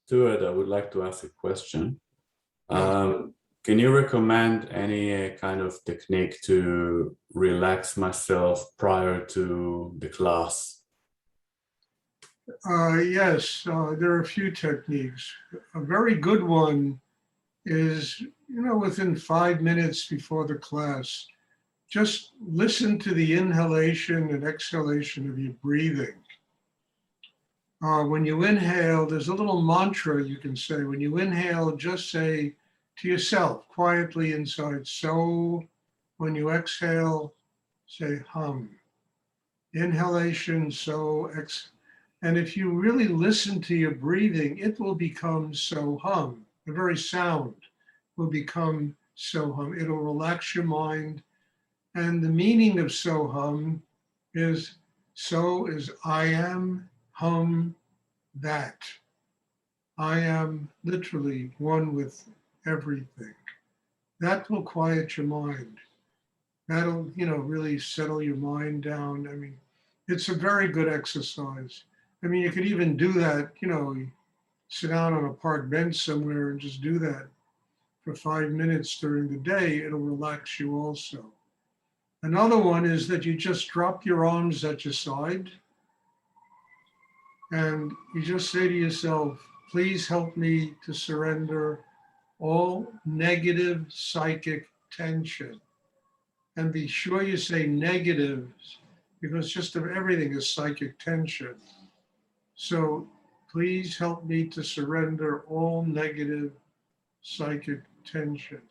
Stuart, I would like to ask a question. Yes. Can you recommend any kind of technique to relax myself prior to the class? Yes, there are a few techniques. A very good one is, within 5 minutes before the class, just listen to the inhalation and exhalation of your breathing. When you inhale, there's a little mantra you can say. When you inhale, just say to yourself quietly inside, so. When you exhale, say hum. Inhalation, so, and if you really listen to your breathing, it will become so hum. The very sound will become so hum. It'll relax your mind. And the meaning of so hum is so is I am, hum, that. I am literally one with everything. That will quiet your mind. That'll, really settle your mind down. I mean, it's a very good exercise. I mean, you could even do that, you sit down on a park bench somewhere and just do that for 5 minutes during the day. It'll relax you also. Another one is that you just drop your arms at your side and you just say to yourself, please help me to surrender all negative psychic tension. And be sure you say negatives, because just of everything is psychic tension. So please help me to surrender all negative psychic tension.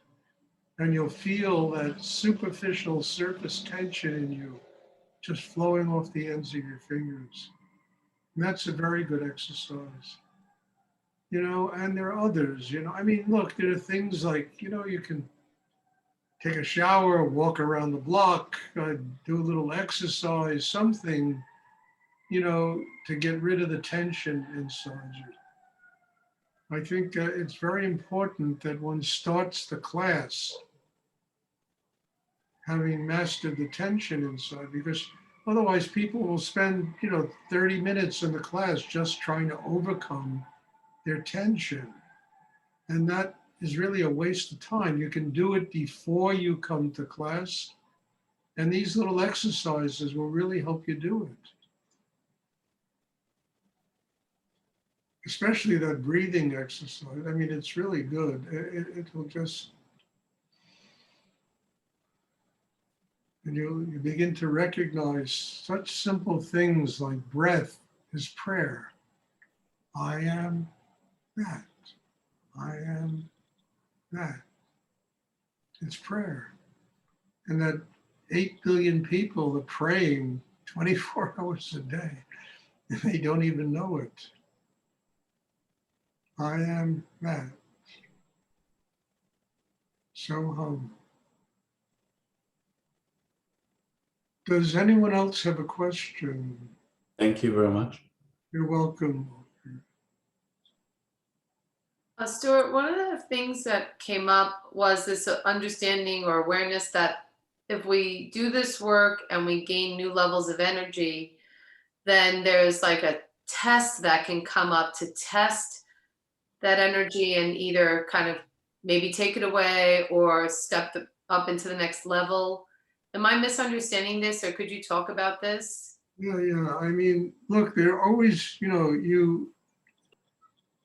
And you'll feel that superficial surface tension in you just flowing off the ends of your fingers. And that's a very good exercise. And there are others, I mean, look, there are things like, you can take a shower, walk around the block, do a little exercise, something, to get rid of the tension inside you. I think it's very important that one starts the class having mastered the tension inside, because otherwise people will spend, 30 minutes in the class just trying to overcome their tension. And that is really a waste of time. You can do it before you come to class. And these little exercises will really help you do it. Especially that breathing exercise. I mean, it's really good. It will just, and you begin to recognize such simple things like breath is prayer. I am that. I am that. It's prayer. And that 8 billion people are praying 24 hours a day, and they don't even know it. I am that. So hum. Does anyone else have a question? Thank you very much. You're welcome. Stuart, one of the things that came up was this understanding or awareness that if we do this work and we gain new levels of energy, then there's like a test that can come up to test that energy and either kind of maybe take it away or step up into the next level. Am I misunderstanding this, or could you talk about this? Yeah. I mean, look, there are always, you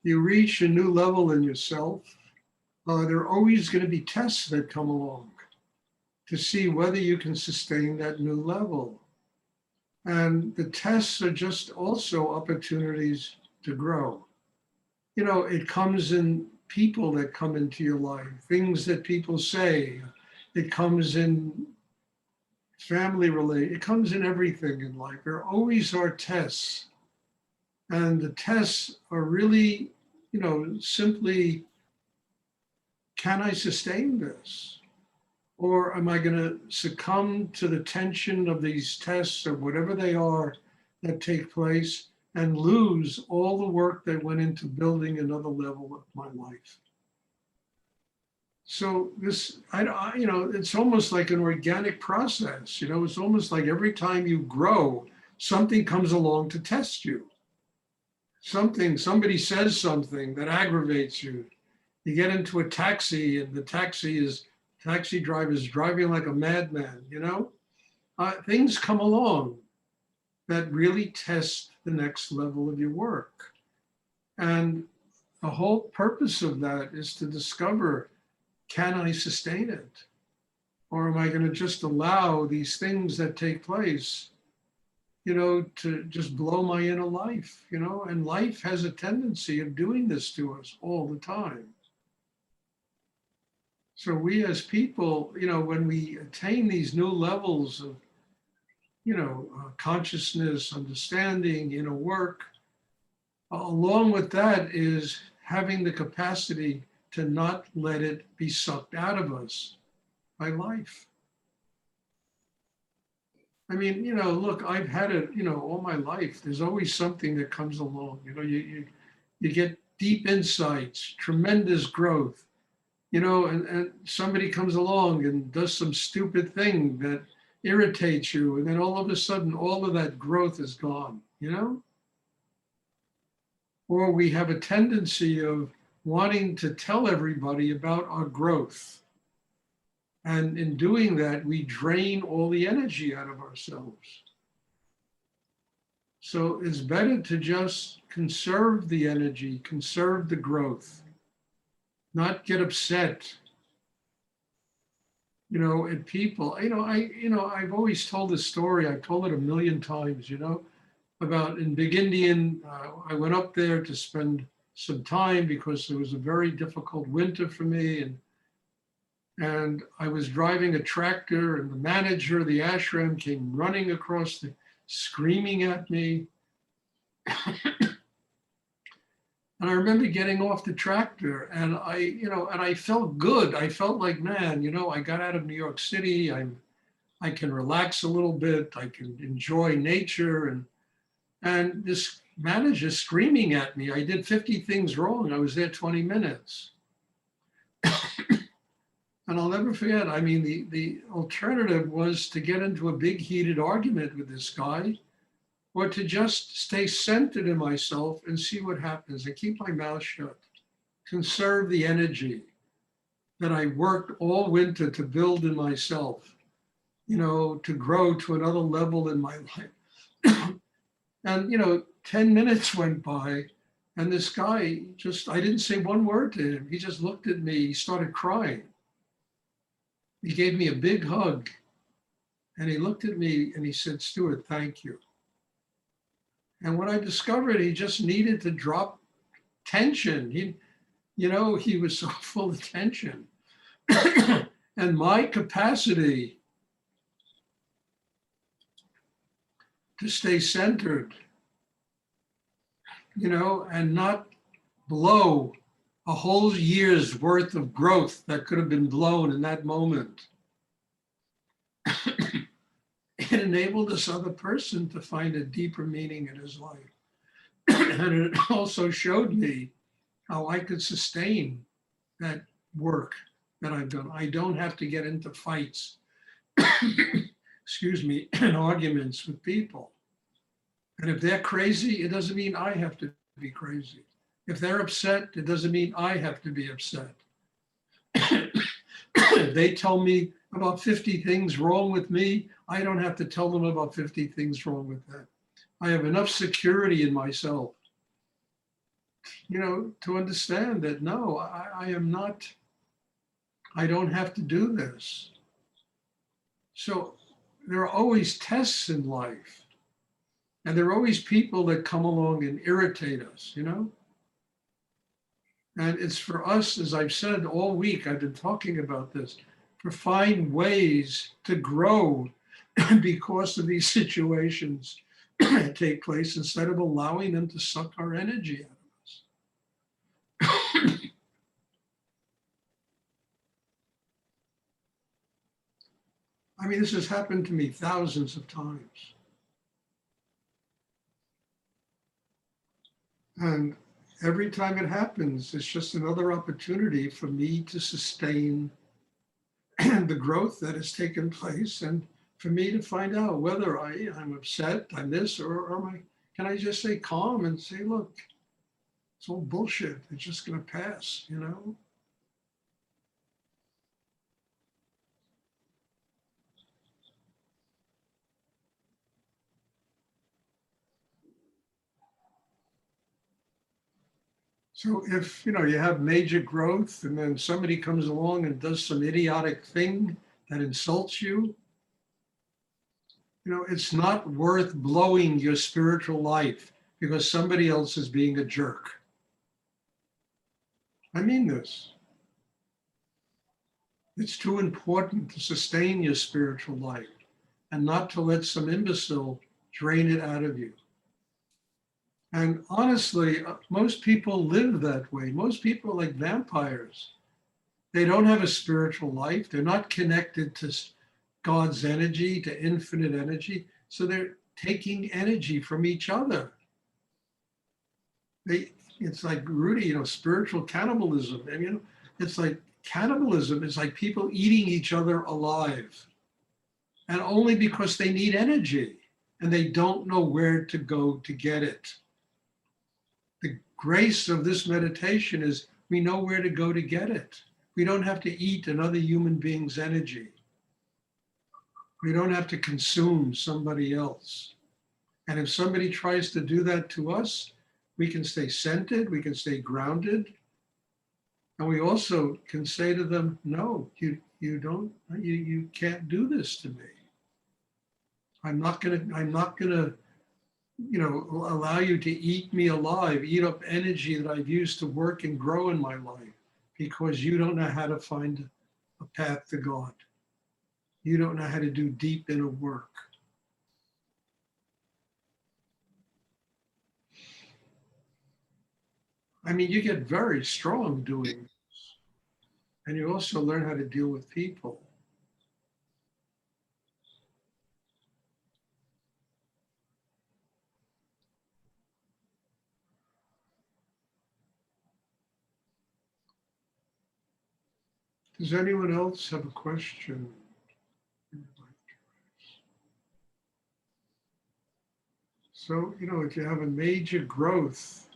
reach a new level in yourself. There are always going to be tests that come along to see whether you can sustain that new level. And the tests are just also opportunities to grow. It comes in people that come into your life, things that people say. It comes in family related. It comes in everything in life. There always are tests. And the tests are really, simply, can I sustain this? Or am I going to succumb to the tension of these tests or whatever they are that take place and lose all the work that went into building another level of my life? So this, it's almost like an organic process. It's almost like every time you grow, something comes along to test you. somebody says something that aggravates you. You get into a taxi and the taxi driver is driving like a madman, you know? Things come along that really test the next level of your work. And the whole purpose of that is to discover, can I sustain it? Or am I going to just allow these things that take place, you know, to just blow my inner life, you know? And life has a tendency of doing this to us all the time. So we as people, you know, when we attain these new levels of, you know, consciousness, understanding, inner work, along with that is having the capacity to not let it be sucked out of us by life. I mean, you know, look, I've had it, you know, all my life. There's always something that comes along. You know, you get deep insights, tremendous growth, you know, and somebody comes along and does some stupid thing that irritates you. And then all of a sudden, all of that growth is gone, you know? Or we have a tendency of wanting to tell everybody about our growth. And in doing that, we drain all the energy out of ourselves. So it's better to just conserve the energy, conserve the growth, not get upset, you know, at people. I've always told this story. I've told it a million times, you know, about in Big Indian. I went up there to spend some time because it was a very difficult winter for me. And I was driving a tractor and the manager of the ashram came running across screaming at me. And I remember getting off the tractor and I felt good. I felt like, man, you know, I got out of New York City. I can relax a little bit. I can enjoy nature. And this manager screaming at me. I did 50 things wrong. I was there 20 minutes. And I'll never forget, I mean, the alternative was to get into a big heated argument with this guy, or to just stay centered in myself and see what happens and keep my mouth shut, conserve the energy that I worked all winter to build in myself, you know, to grow to another level in my life. And, you know, 10 minutes went by and this guy I didn't say one word to him. He just looked at me, he started crying. He gave me a big hug and he looked at me and he said, "Stuart, thank you." And what I discovered, he just needed to drop tension. He was so full of tension. And my capacity to stay centered, you know, and not blow a whole year's worth of growth that could have been blown in that moment. It enabled this other person to find a deeper meaning in his life. And it also showed me how I could sustain that work that I've done. I don't have to get into fights, excuse me, and arguments with people. And if they're crazy, it doesn't mean I have to be crazy. If they're upset, it doesn't mean I have to be upset. If they tell me about 50 things wrong with me, I don't have to tell them about 50 things wrong with them. I have enough security in myself, you know, to understand that, no, I don't have to do this. So there are always tests in life. And there are always people that come along and irritate us, you know? And it's for us, as I've said all week, I've been talking about this, to find ways to grow because of these situations that take place instead of allowing them to suck our energy out of us. I mean, this has happened to me thousands of times. And every time it happens, it's just another opportunity for me to sustain the growth that has taken place and for me to find out whether I'm upset, I'm this, or can I just stay calm and say, look, It's all bullshit. It's just going to pass, you know? So if, you know, you have major growth and then somebody comes along and does some idiotic thing that insults you, you know, it's not worth blowing your spiritual life because somebody else is being a jerk. I mean this. It's too important to sustain your spiritual life and not to let some imbecile drain it out of you. And honestly, most people live that way. Most people are like vampires. They don't have a spiritual life. They're not connected to God's energy, to infinite energy. So they're taking energy from each other. It's like Rudy, you know, spiritual cannibalism. And, you know, it's like cannibalism is like people eating each other alive. And only because they need energy and they don't know where to go to get it. The grace of this meditation is we know where to go to get it. We don't have to eat another human being's energy. We don't have to consume somebody else. And if somebody tries to do that to us, we can stay centered, we can stay grounded. And we also can say to them, no, you can't do this to me. I'm not gonna, you know, allow you to eat me alive, eat up energy that I've used to work and grow in my life because you don't know how to find a path to God. You don't know how to do deep inner work. I mean, you get very strong doing this. And you also learn how to deal with people. Does anyone else have a question? So, you know, if you have a major growth,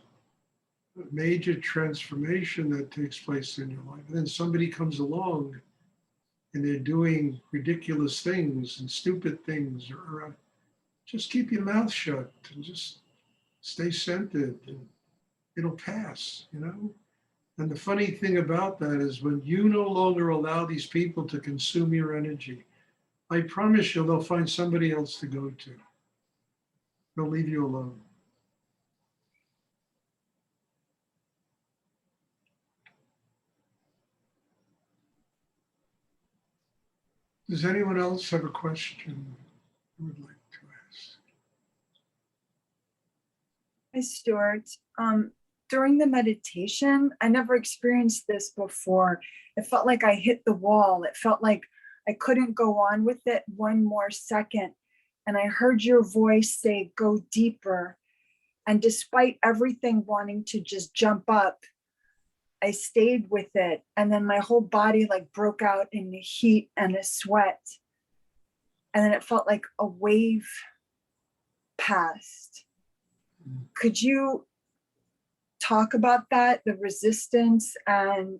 a major transformation that takes place in your life, and then somebody comes along and they're doing ridiculous things and stupid things, or just keep your mouth shut and just stay centered and it'll pass, you know? And the funny thing about that is when you no longer allow these people to consume your energy, I promise you they'll find somebody else to go to. They'll leave you alone. Does anyone else have a question you would like to ask? Hi, Stuart. During the meditation, I never experienced this before. It felt like I hit the wall. It felt like I couldn't go on with it one more second. And I heard your voice say, go deeper. And despite everything wanting to just jump up, I stayed with it. And then my whole body like broke out in the heat and a sweat. And then it felt like a wave passed. Could you talk about that, the resistance? And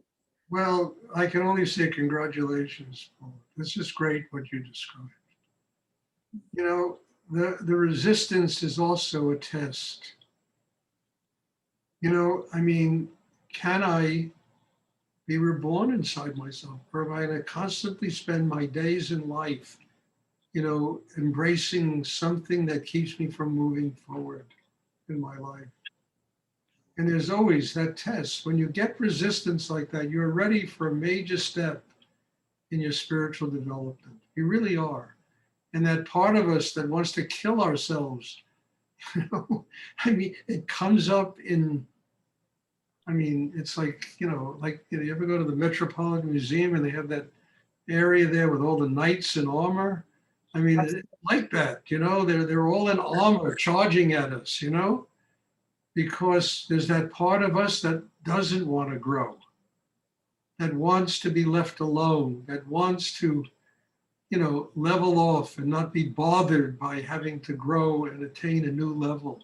well, I can only say congratulations, Paul. This is great what you described. You know, the resistance is also a test. You know, I mean, can I be reborn inside myself? Or am I going to constantly spend my days in life, you know, embracing something that keeps me from moving forward in my life? And there's always that test. When you get resistance like that, you're ready for a major step in your spiritual development. You really are. And that part of us that wants to kill ourselves, you know, I mean, it comes up in, I mean, it's like, you know, you ever go to the Metropolitan Museum and they have that area there with all the knights in armor? I mean, it's like that, you know, they're all in armor charging at us, you know? Because there's that part of us that doesn't want to grow, that wants to be left alone, that wants to, you know, level off and not be bothered by having to grow and attain a new level.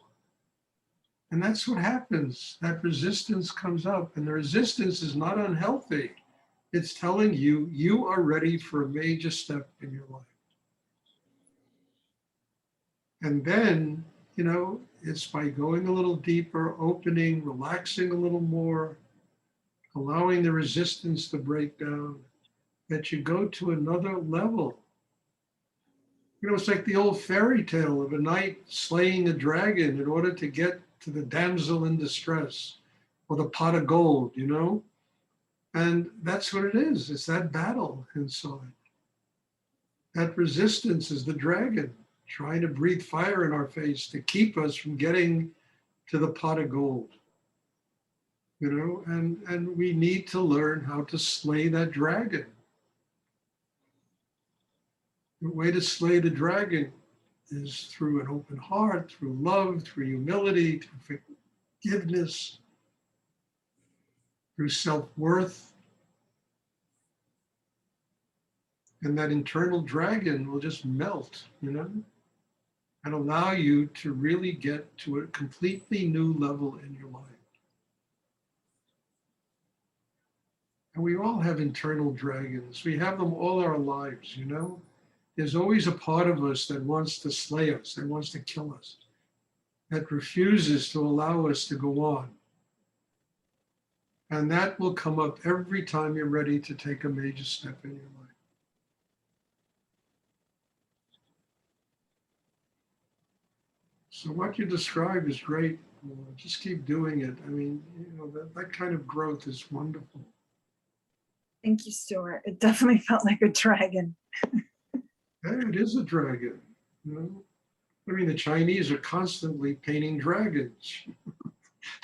And that's what happens. That resistance comes up, and the resistance is not unhealthy. It's telling you, you are ready for a major step in your life. And then, it's by going a little deeper, opening, relaxing a little more, allowing the resistance to break down, that you go to another level. It's like the old fairy tale of a knight slaying a dragon in order to get to the damsel in distress or the pot of gold, And that's what it is. It's that battle inside. That resistance is the dragon trying to breathe fire in our face to keep us from getting to the pot of gold. And we need to learn how to slay that dragon. The way to slay the dragon is through an open heart, through love, through humility, through forgiveness, through self-worth. And that internal dragon will just melt, and allow you to really get to a completely new level in your life. And we all have internal dragons. We have them all our lives, There's always a part of us that wants to slay us, that wants to kill us, that refuses to allow us to go on. And that will come up every time you're ready to take a major step in your life. So what you described is great. Just keep doing it. I mean, that kind of growth is wonderful. Thank you, Stuart. It definitely felt like a dragon. Yeah, it is a dragon. I mean, the Chinese are constantly painting dragons.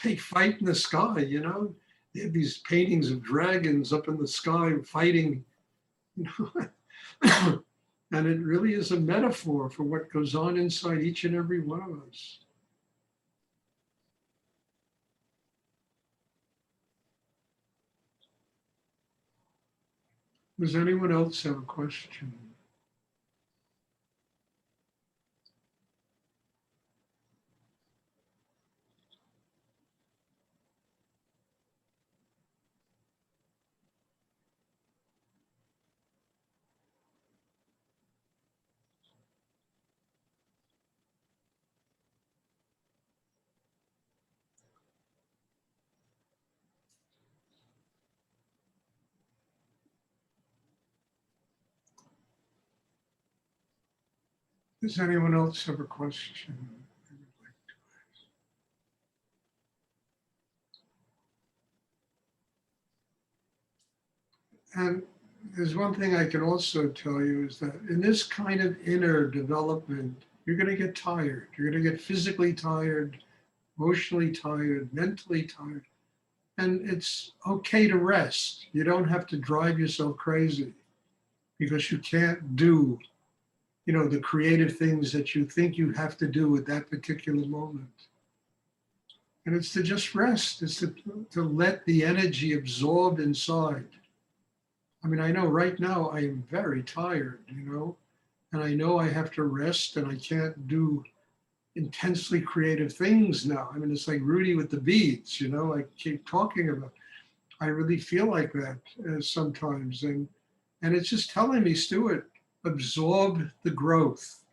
They fight in the sky, They have these paintings of dragons up in the sky fighting, And it really is a metaphor for what goes on inside each and every one of us. Does anyone else have a question? Does anyone else have a question? And there's one thing I can also tell you is that in this kind of inner development, you're going to get tired. You're going to get physically tired, emotionally tired, mentally tired. And it's okay to rest. You don't have to drive yourself crazy because you can't do, the creative things that you think you have to do at that particular moment. And it's to just rest. It's to let the energy absorb inside. I mean, I know right now I am very tired, and I know I have to rest and I can't do intensely creative things now. I mean, it's like Rudy with the beads, I keep talking about. I really feel like that sometimes. And it's just telling me, Stuart, absorb the growth.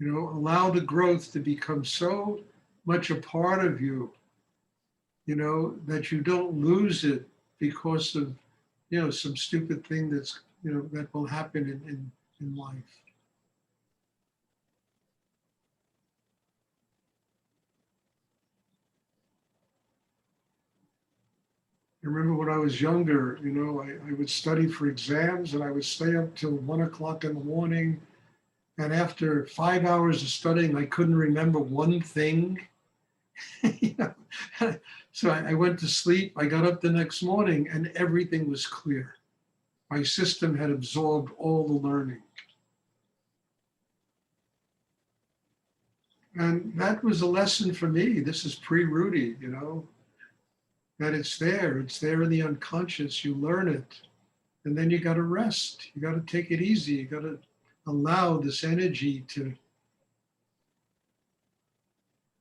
Allow the growth to become so much a part of you, that you don't lose it because of, some stupid thing that's, that will happen in life. I remember when I was younger, I would study for exams and I would stay up till 1 o'clock in the morning. And after 5 hours of studying, I couldn't remember one thing. So I went to sleep. I got up the next morning and everything was clear. My system had absorbed all the learning. And that was a lesson for me. This is pre-Rudy, that it's there in the unconscious. You learn it. And then you got to rest. You got to take it easy. You got to allow this energy to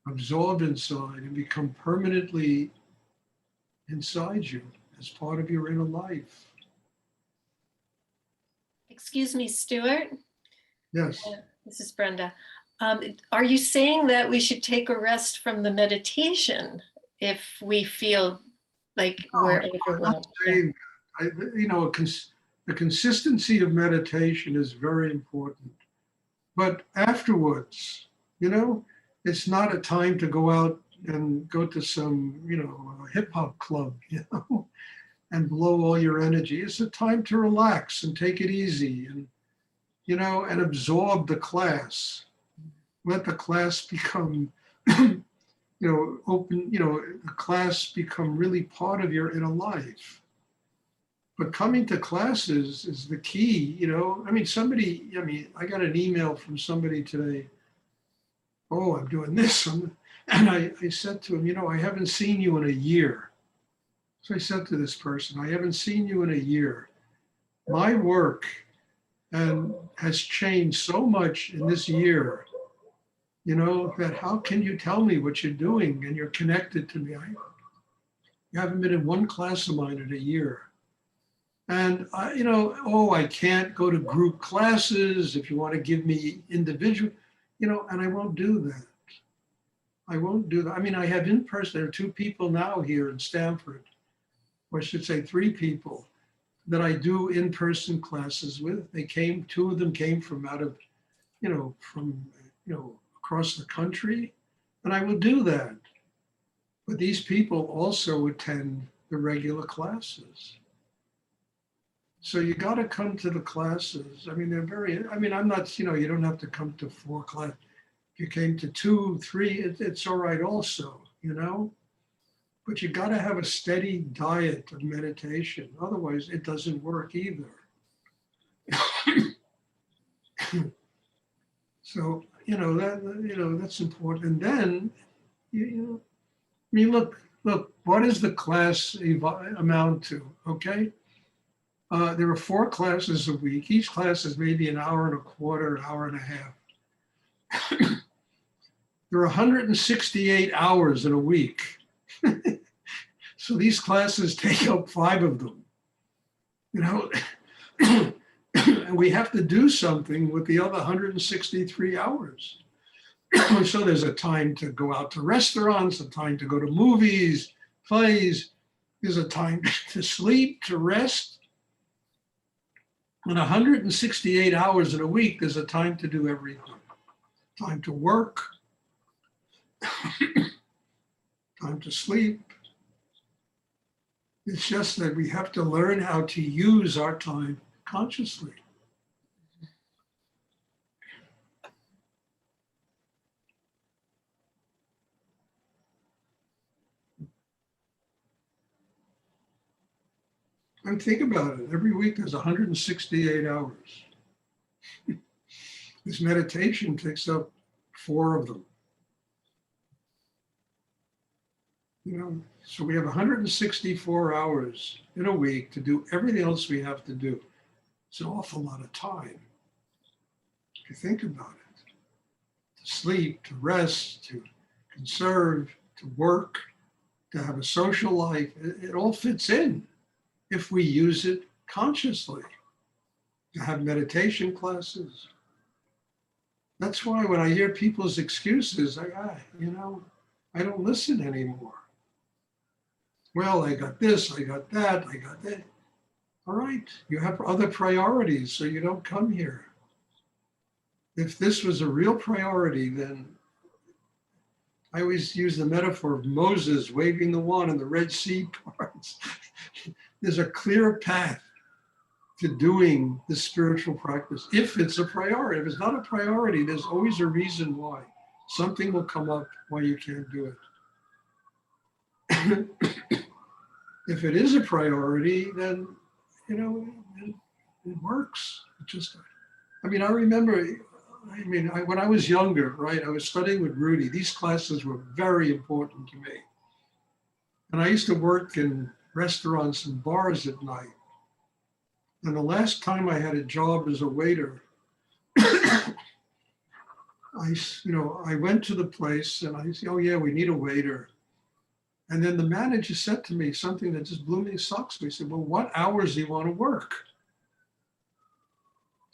absorb inside and become permanently inside you as part of your inner life. Excuse me, Stuart. Yes. This is Brenda. Are you saying that we should take a rest from the meditation if we feel like we're overwhelmed? Saying, you know, the consistency of meditation is very important. But afterwards, you know, it's not a time to go out and go to some, you know, hip hop club, you know, and blow all your energy. It's a time to relax and take it easy and, you know, and absorb the class. Let the class become, you know, open, you know, the class become really part of your inner life. But coming to classes is the key, you know. I mean, I got an email from somebody today. Oh, I'm doing this. And I said to him, you know, I haven't seen you in a year. So I said to this person, I haven't seen you in a year. My work has changed so much in this year, you know, that how can you tell me what you're doing and you're connected to me? You haven't been in one class of mine in a year. And you know, oh, I can't go to group classes if you want to give me individual, you know, and I won't do that. I won't do that. I mean, I have in person, there are 2 people now here in Stanford, or I should say 3 people that I do in-person classes with. 2 of them came from out of, from across the country, and I will do that. But these people also attend the regular classes. So you got to come to the classes. I mean, I'm not, you don't have to come to 4 classes. If you came to 2, 3, it's all right also, but you got to have a steady diet of meditation. Otherwise, it doesn't work either. So, that's important. And then, look, what does the class amount to? Okay. There are 4 classes a week. Each class is maybe an hour and a quarter, an hour and a half. There are 168 hours in a week. So these classes take up 5 of them, and we have to do something with the other 163 hours. So there's a time to go out to restaurants, a time to go to movies, plays. There's a time to sleep, to rest. In 168 hours in a week, there's a time to do everything. Time to work, time to sleep. It's just that we have to learn how to use our time consciously. And think about it, every week there's 168 hours. This meditation takes up 4 of them. So we have 164 hours in a week to do everything else we have to do. It's an awful lot of time, if you think about it. To sleep, to rest, to conserve, to work, to have a social life, it all fits in if we use it consciously. To have meditation classes. That's why when I hear people's excuses, I don't listen anymore. Well, I got this, I got that, I got that. All right, you have other priorities, so you don't come here. If this was a real priority, then I always use the metaphor of Moses waving the wand and the Red Sea parts. There's a clear path to doing the spiritual practice, if it's a priority. If it's not a priority, there's always a reason why. Something will come up why you can't do it. If it is a priority, then, it works. I remember, when I was younger, right, I was studying with Rudy. These classes were very important to me. And I used to work in restaurants and bars at night. And the last time I had a job as a waiter, I went to the place and I said, oh yeah, we need a waiter. And then the manager said to me something that just blew me socks. He said, well, what hours do you want to work?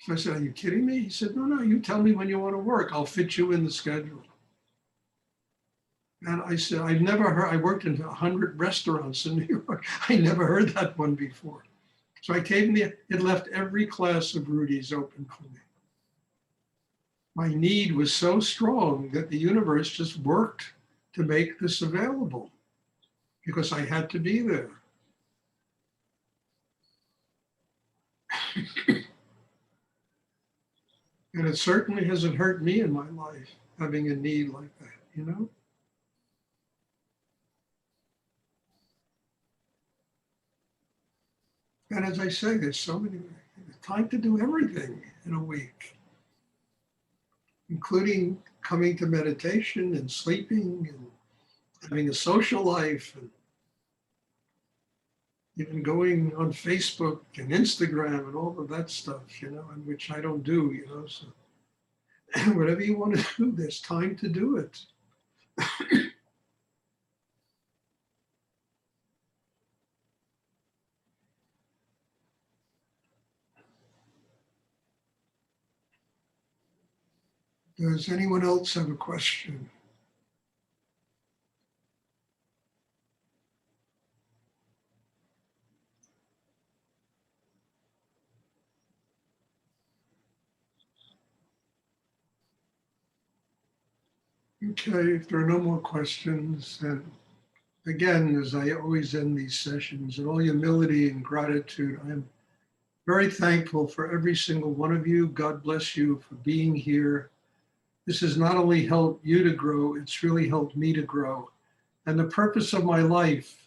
So I said, are you kidding me? He said, no, you tell me when you want to work. I'll fit you in the schedule. And I said, I've never heard, I worked in 100 restaurants in New York. I never heard that one before. So I came there, it left every class of Rudy's open for me. My need was so strong that the universe just worked to make this available because I had to be there. And it certainly hasn't hurt me in my life, having a need like that, you know? And as I say, there's so many, time to do everything in a week, including coming to meditation and sleeping and having a social life and even going on Facebook and Instagram and all of that stuff, you know, and which I don't do, you know, so whatever you want to do, there's time to do it. Does anyone else have a question? Okay, if there are no more questions, then again, as I always end these sessions, in all humility and gratitude, I am very thankful for every single one of you. God bless you for being here. This has not only helped you to grow, it's really helped me to grow. And the purpose of my life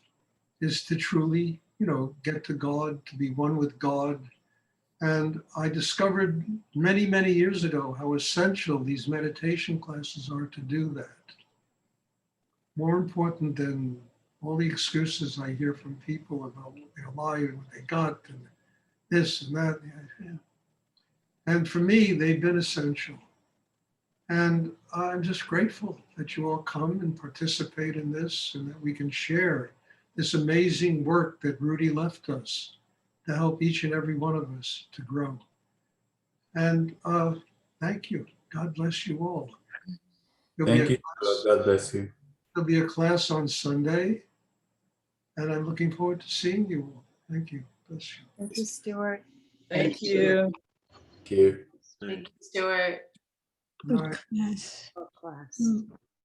is to truly, you know, get to God, to be one with God. And I discovered many, many years ago how essential these meditation classes are to do that. More important than all the excuses I hear from people about their life and what they got and this and that. And for me, they've been essential. And I'm just grateful that you all come and participate in this and that we can share this amazing work that Rudy left us to help each and every one of us to grow. And thank you. God bless you all. Thank you. God bless you. There'll be a class on Sunday, and I'm looking forward to seeing you all. Thank you. Bless you. Thank you, Stuart. Thank you. Thank you. Thank you, Stuart. Good night. Yes. Class. Mm.